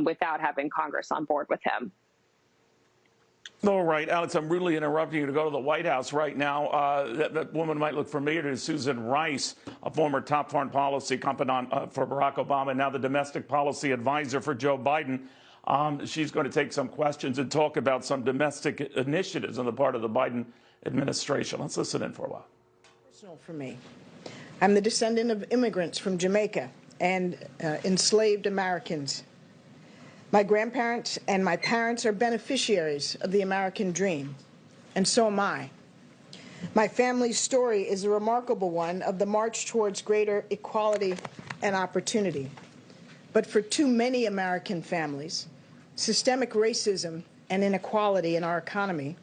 without having Congress on board with him. All right, Alex, I'm rudely interrupting you to go to the White House right now. That woman might look familiar to Susan Rice, a former top foreign policy confidant for Barack Obama, now the domestic policy advisor for Joe Biden. She's going to take some questions and talk about some domestic initiatives on the part of the Biden administration. Let's listen in for a while. Personal for me. I'm the descendant of immigrants from Jamaica and enslaved Americans. My grandparents and my parents are beneficiaries of the American dream, and so am I. My family's story is a remarkable one of the march towards greater equality and opportunity. But for too many American families, systemic racism and inequality in our economy,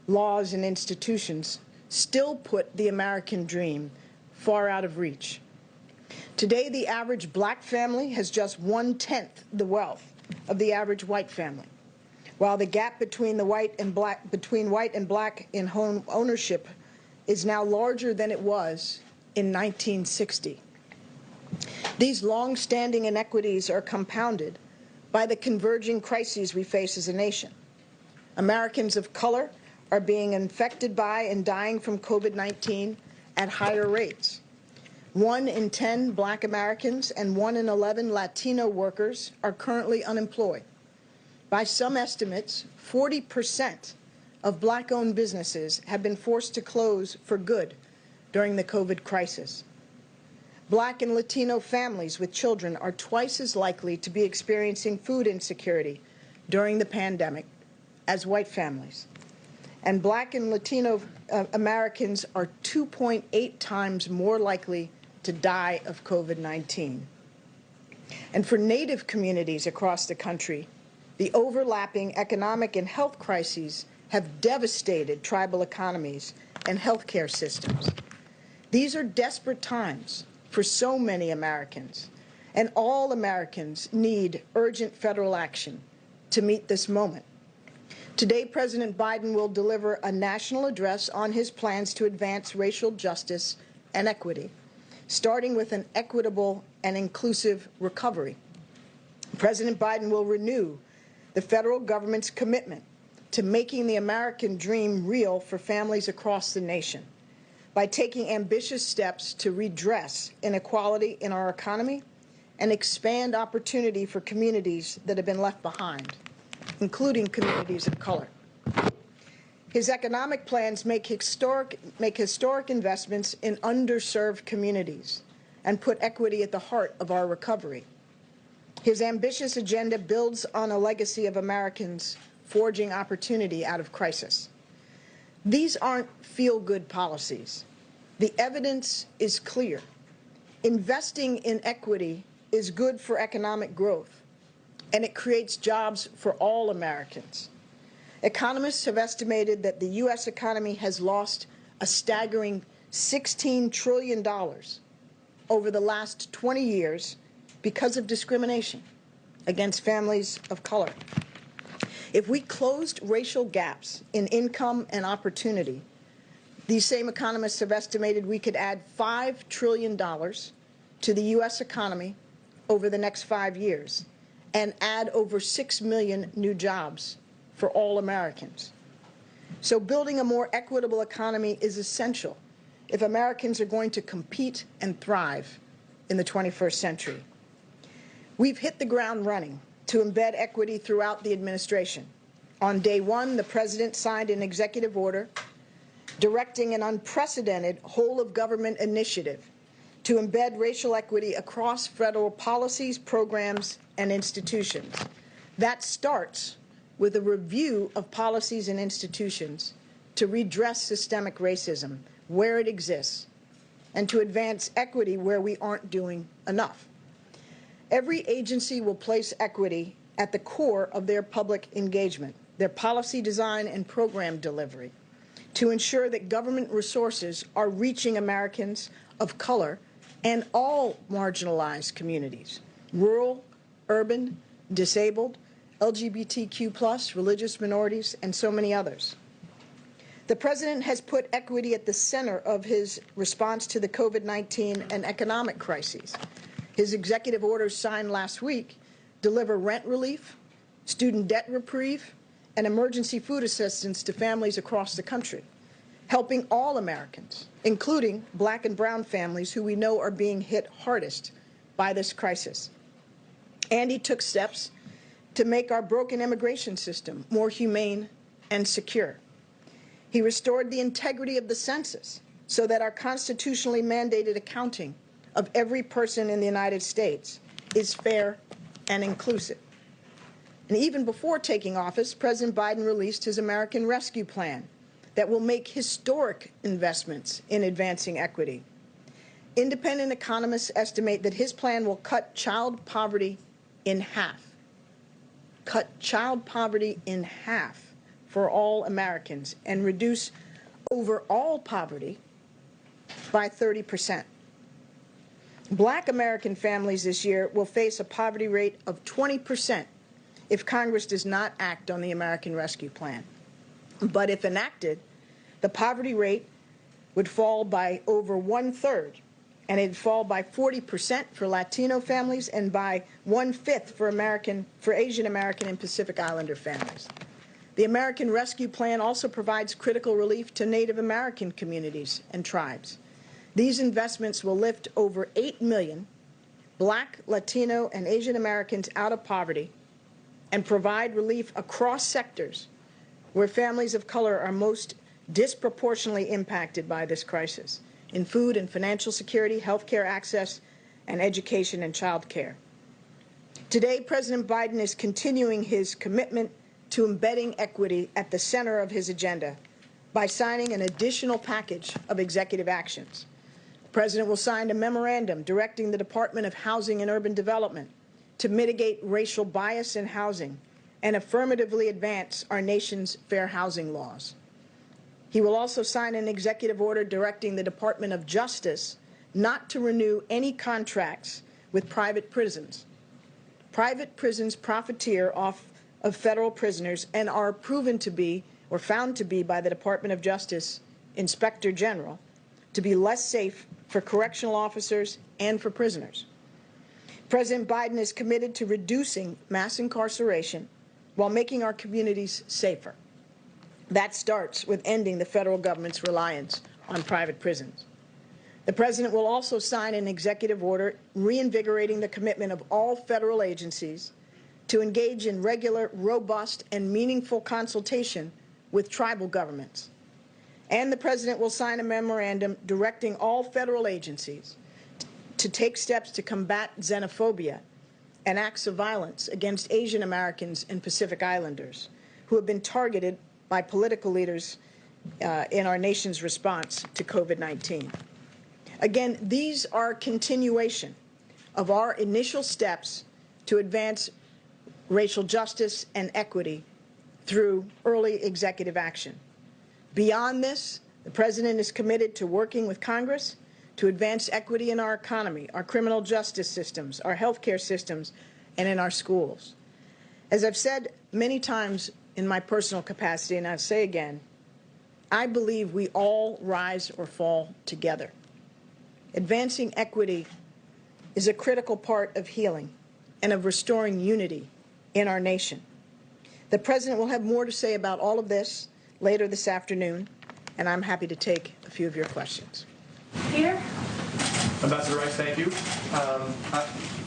laws and institutions still put the American dream far out of reach. Today, the average black family has just 1/10 the wealth of the average white family, while the gap between white and black in home ownership is now larger than it was in 1960. These long-standing inequities are compounded by the converging crises we face as a nation. Americans of color are being infected by and dying from COVID-19 at higher rates. 1 in 10 black Americans and 1 in 11 Latino workers are currently unemployed. By some estimates, 40% of black-owned businesses have been forced to close for good during the COVID crisis. Black and Latino families with children are twice as likely to be experiencing food insecurity during the pandemic as white families. And black and Latino Americans are 2.8 times more likely to die of COVID-19. And for Native communities across the country, the overlapping economic and health crises have devastated tribal economies and healthcare systems. These are desperate times for so many Americans, and all Americans need urgent federal action to meet this moment. Today, President Biden will deliver a national address on his plans to advance racial justice and equity, starting with an equitable and inclusive recovery. President Biden will renew the federal government's commitment to making the American dream real for families across the nation by taking ambitious steps to redress inequality in our economy and expand opportunity for communities that have been left behind, including communities of color. His economic plans make historic investments in underserved communities and put equity at the heart of our recovery. His ambitious agenda builds on a legacy of Americans forging opportunity out of crisis. These aren't feel-good policies. The evidence is clear. Investing in equity is good for economic growth, and it creates jobs for all Americans. Economists have estimated that the U.S. economy has lost a staggering $16 trillion over the last 20 years because of discrimination against families of color. If we closed racial gaps in income and opportunity, these same economists have estimated we could add $5 trillion to the U.S. economy over the next 5 years and add over 6 million new jobs for all Americans. So building a more equitable economy is essential if Americans are going to compete and thrive in the 21st century. We've hit the ground running to embed equity throughout the administration. On day one, the President signed an executive order directing an unprecedented whole-of-government initiative to embed racial equity across federal policies, programs, and institutions. That starts with a review of policies and institutions to redress systemic racism where it exists and to advance equity where we aren't doing enough. Every agency will place equity at the core of their public engagement, their policy design and program delivery, to ensure that government resources are reaching Americans of color and all marginalized communities, rural, urban, disabled, LGBTQ+, religious minorities, and so many others. The President has put equity at the center of his response to the COVID-19 and economic crises. His executive orders signed last week deliver rent relief, student debt reprieve, and emergency food assistance to families across the country, helping all Americans, including Black and brown families who we know are being hit hardest by this crisis. And he took steps to make our broken immigration system more humane and secure. He restored the integrity of the census so that our constitutionally mandated accounting of every person in the United States is fair and inclusive. And even before taking office, President Biden released his American Rescue Plan that will make historic investments in advancing equity. Independent economists estimate that his plan will cut child poverty in half. Cut child poverty in half for all Americans and reduce overall poverty by 30%. Black American families this year will face a poverty rate of 20% if Congress does not act on the American Rescue Plan. But if enacted, the poverty rate would fall by over 1/3, and it'd fall by 40% for Latino families and by 1/5 for Asian American and Pacific Islander families. The American Rescue Plan also provides critical relief to Native American communities and tribes. These investments will lift over 8 million Black, Latino, and Asian Americans out of poverty and provide relief across sectors where families of color are most disproportionately impacted by this crisis, in food and financial security, health care access, and education and child care. Today, President Biden is continuing his commitment to embedding equity at the center of his agenda by signing an additional package of executive actions. The President will sign a memorandum directing the Department of Housing and Urban Development to mitigate racial bias in housing and affirmatively advance our nation's fair housing laws. He will also sign an executive order directing the Department of Justice not to renew any contracts with private prisons. Private prisons profiteer off of federal prisoners and are proven to be, or found to be by the Department of Justice Inspector General, to be less safe for correctional officers and for prisoners. President Biden is committed to reducing mass incarceration while making our communities safer. That starts with ending the federal government's reliance on private prisons. The President will also sign an executive order reinvigorating the commitment of all federal agencies to engage in regular, robust, and meaningful consultation with tribal governments. And the President will sign a memorandum directing all federal agencies to take steps to combat xenophobia and acts of violence against Asian Americans and Pacific Islanders who have been targeted by political leaders in our nation's response to COVID-19. Again, these are a continuation of our initial steps to advance racial justice and equity through early executive action. Beyond this, the President is committed to working with Congress to advance equity in our economy, our criminal justice systems, our healthcare systems, and in our schools. As I've said many times in my personal capacity, and I'll say again, I believe we all rise or fall together. Advancing equity is a critical part of healing and of restoring unity in our nation. The President will have more to say about all of this later this afternoon, and I'm happy to take a few of your questions. Peter? Ambassador Rice, thank you.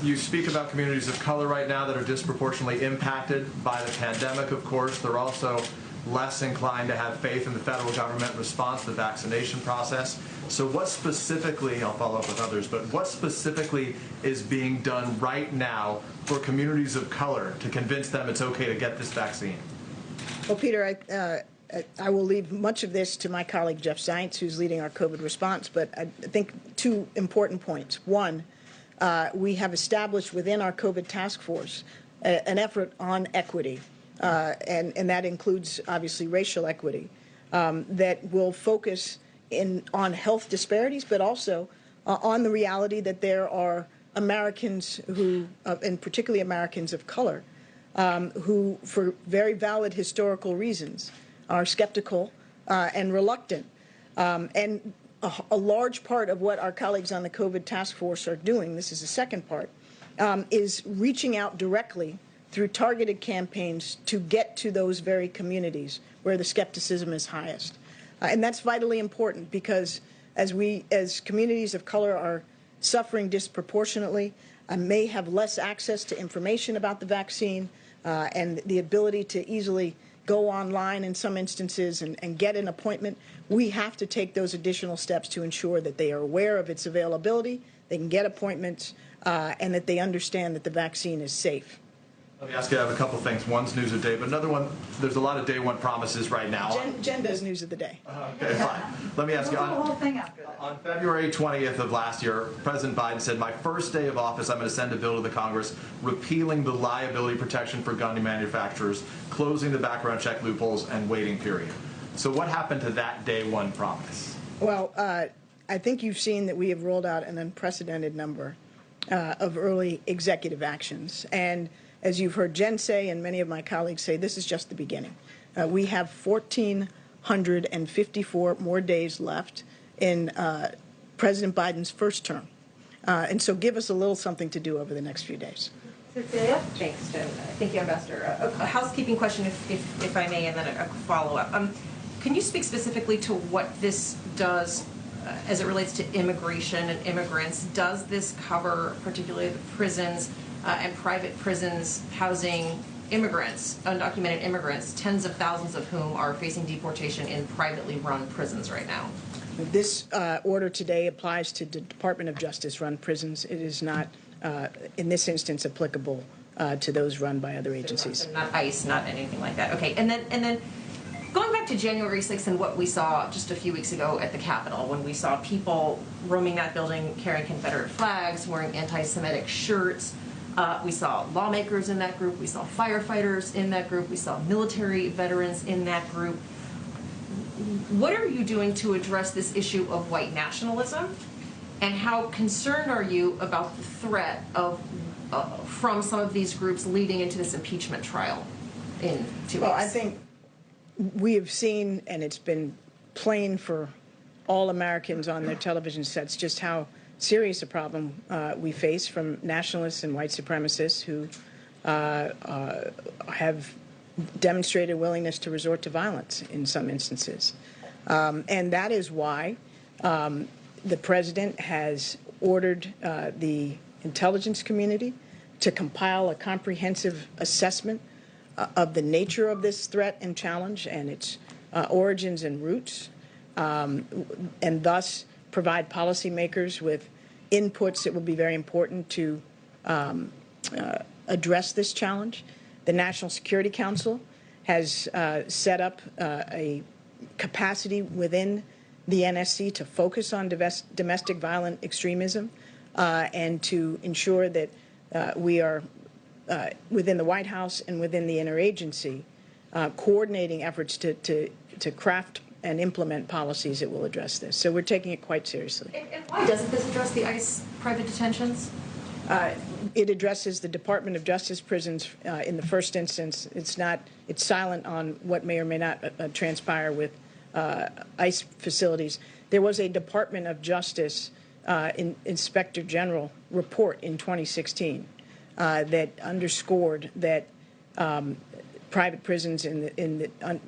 You speak about communities of color right now that are disproportionately impacted by the pandemic, of course. They're also less inclined to have faith in the federal government response to the vaccination process. So what specifically, I'll follow up with others, but what specifically is being done right now for communities of color to convince them it's okay to get this vaccine? Well, Peter, I will leave much of this to my colleague Jeff Zients, who's leading our COVID response, but I think two important points. One, we have established within our COVID task force an effort on equity, and that includes obviously racial equity, that will focus on health disparities, but also on the reality that there are Americans who, and particularly Americans of color, who, for very valid historical reasons, are skeptical and reluctant. And a large part of what our colleagues on the COVID task force are doing, this is the second part, is reaching out directly through targeted campaigns to get to those very communities where the skepticism is highest. And that's vitally important because as communities of color are suffering disproportionately, may have less access to information about the vaccine and the ability to easily go online in some instances and get an appointment, we have to take those additional steps to ensure that they are aware of its availability, they can get appointments, and that they understand that the vaccine is safe. Let me ask you, I have a couple things. One's news of the day, but another one, there's a lot of day one promises right now. Jen does news of the day. Okay, fine. Let me ask you, on February 20th of last year, President Biden said, my first day of office, I'm going to send a bill to the Congress repealing the liability protection for gun manufacturers, closing the background check loopholes, and waiting period. So what happened to that day one promise? Well, I think you've seen that we have rolled out an unprecedented number of early executive actions. And as you've heard Jen say and many of my colleagues say, this is just the beginning. We have 1,454 more days left in President Biden's first term. And so give us a little something to do over the next few days. Cecilia? Thanks, Jen. Thank you, Ambassador. A housekeeping question, if I may, and then a follow-up. Can you speak specifically to what this does as it relates to immigration and immigrants? Does this cover particularly the prisons and private prisons housing immigrants, undocumented immigrants, tens of thousands of whom are facing deportation in privately run prisons right now? This order today applies to the Department of Justice-run prisons. It is not, in this instance, applicable to those run by other agencies. So not ICE, not anything like that. Okay, and then going back to January 6th and what we saw just a few weeks ago at the Capitol, when we saw people roaming that building carrying Confederate flags, wearing anti-Semitic shirts. We saw lawmakers in that group. We saw firefighters in that group. We saw military veterans in that group. What are you doing to address this issue of white nationalism? And how concerned are you about the threat of from some of these groups leading into this impeachment trial in 2 weeks? Well, I think we have seen, and it's been plain for all Americans on their television sets, just how serious a problem we face from nationalists and white supremacists who have demonstrated willingness to resort to violence in some instances. And that is why the president has ordered the intelligence community to compile a comprehensive assessment of the nature of this threat and challenge and its origins and roots, and thus provide policymakers with inputs that will be very important to address this challenge. The National Security Council has set up a capacity within the NSC to focus on domestic violent extremism and to ensure that we are within the White House and within the interagency coordinating efforts to craft and implement policies that will address this. So we're taking it quite seriously. And why doesn't this address the ICE private detentions? It addresses the Department of Justice prisons in the first instance. It's silent on what may or may not transpire with ICE facilities. There was a Department of Justice Inspector General report in 2016 that underscored that private prisons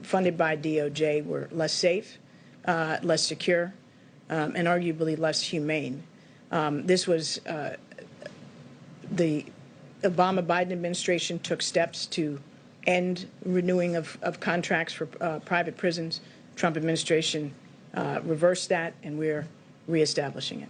funded by DOJ were less safe, less secure, and arguably less humane. This was the Obama-Biden administration took steps to end renewing of contracts for private prisons. Trump administration reversed that, and we're reestablishing it.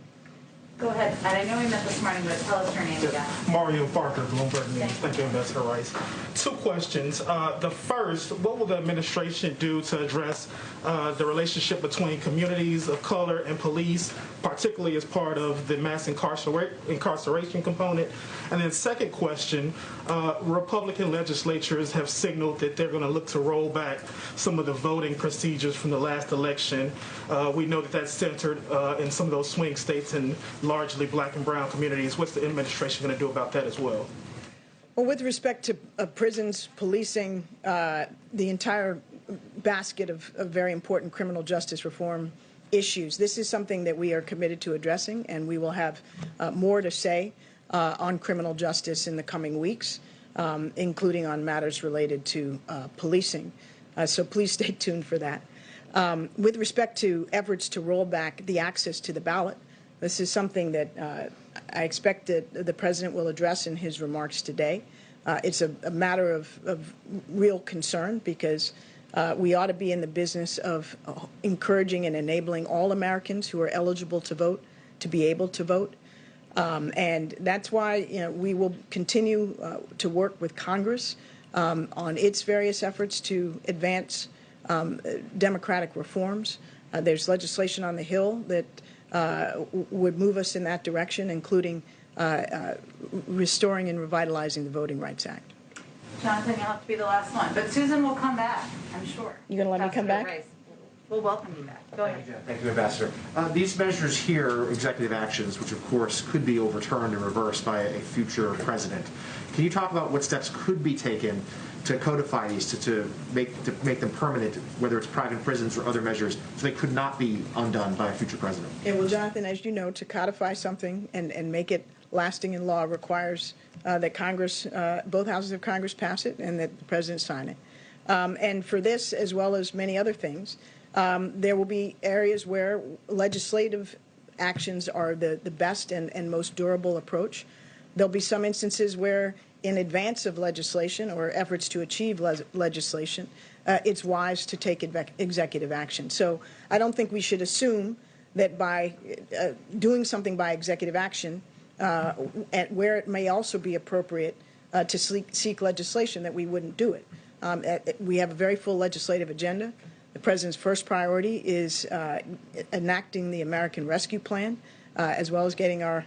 Go ahead. And I know we met this morning, but tell us your name again. Mario Parker, Bloomberg News. Thank you, Ambassador Rice. Two questions. The first, what will the administration do to address the relationship between communities of color and police, particularly as part of the mass incarceration component? And then second question, Republican legislatures have signaled that they're going to look to roll back some of the voting procedures from the last election. We know that that's centered in some of those swing states and largely black and brown communities. What's the administration going to do about that as well? Well, with respect to prisons, policing, the entire basket of very important criminal justice reform issues, this is something that we are committed to addressing, and we will have more to say on criminal justice in the coming weeks, including on matters related to policing. So please stay tuned for that. With respect to efforts to roll back the access to the ballot, this is something that I expect that the President will address in his remarks today. It's a matter of real concern because we ought to be in the business of encouraging and enabling all Americans who are eligible to vote to be able to vote. And that's why we will continue to work with Congress on its various efforts to advance democratic reforms. There's legislation on the Hill that would move us in that direction, including restoring and revitalizing the Voting Rights Act. Jonathan, you'll have to be the last one, but Susan will come back, I'm sure. You going to let me come back? We'll welcome you back. Go ahead. Thank you, Ambassador. These measures here are executive actions, which of course could be overturned or reversed by a future president. Can you talk about what steps could be taken to codify these, to make them permanent, whether it's private prisons or other measures, so they could not be undone by a future president? Yeah, well, Jonathan, as you know, to codify something and make it lasting in law requires that Congress, both houses of Congress pass it and that the President sign it. And for this, as well as many other things, there will be areas where legislative actions are the best and most durable approach. There'll be some instances where, in advance of legislation or efforts to achieve legislation, it's wise to take executive action. So I don't think we should assume that by doing something by executive action, where it may also be appropriate to seek legislation, that we wouldn't do it. We have a very full legislative agenda. The President's first priority is enacting the American Rescue Plan, as well as getting our